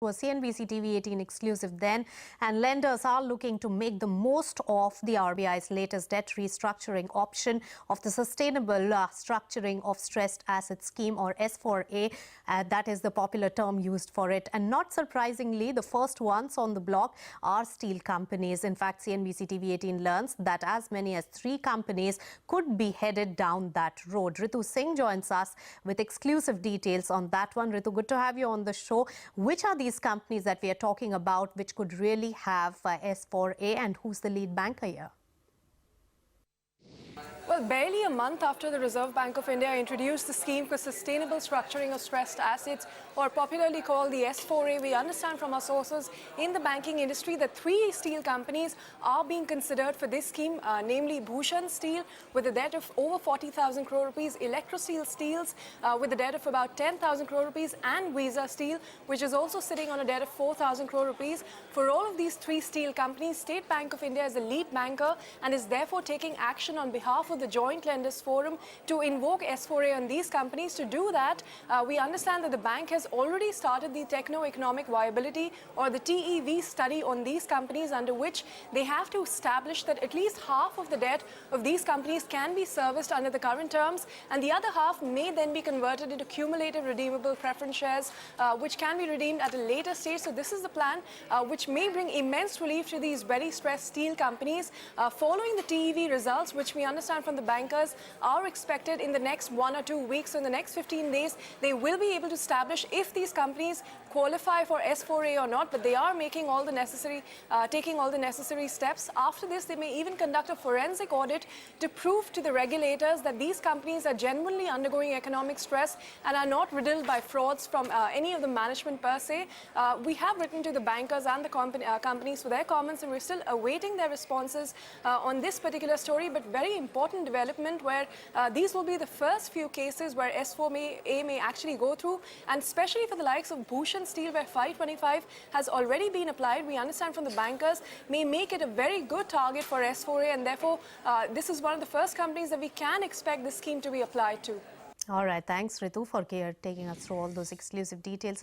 Was CNBC TV18 exclusive then, and lenders are looking to make the most of the RBI's latest debt restructuring option of the Sustainable Structuring of Stressed Asset Scheme, or S4A. That is the popular term used for it. And not surprisingly, the first ones on the block are steel companies. In fact, CNBC TV18 learns that as many as 3 companies could be headed down that road. Ritu Singh joins us with exclusive details on that one. Ritu, good to have you on the show. Which are these companies that we are talking about which could really have S4A, and who's the lead banker here? Well, barely a month after the Reserve Bank of India introduced the scheme for sustainable structuring of stressed assets, or popularly called the S4A, we understand from our sources in the banking industry that 3 steel companies are being considered for this scheme, namely Bhushan Steel with a debt of over 40,000 crore rupees, Electrosteel Steels with a debt of about 10,000 crore rupees, and Visa Steel, which is also sitting on a debt of 4,000 crore rupees. For all of these 3 steel companies, State Bank of India is the lead banker and is therefore taking action on behalf of the Joint Lenders Forum to invoke S4A on these companies. To do that, we understand that the bank has already started the techno-economic viability, or the TEV study, on these companies, under which they have to establish that at least half of the debt of these companies can be serviced under the current terms, and the other half may then be converted into cumulative redeemable preference shares, which can be redeemed at a later stage. So this is the plan, which may bring immense relief to these very stressed steel companies. Following the TEV results, which we understand from the bankers are expected in the next 1 or 2 weeks, so in the next 15 days, they will be able to establish if these companies qualify for S4A or not, but they are making all the necessary, taking all the necessary steps. After this, they may even conduct a forensic audit to prove to the regulators that these companies are genuinely undergoing economic stress and are not riddled by frauds from any of the management per se. We have written to the bankers and the companies for their comments, and we're still awaiting their responses on this particular story, but very important development where these will be the first few cases where S4A may actually go through, and especially for the likes of Bhushan Steel, where 525 has already been applied. We understand from the bankers may make it a very good target for S4A, and therefore this is one of the first companies that we can expect this scheme to be applied to. All right, thanks Ritu for taking us through all those exclusive details.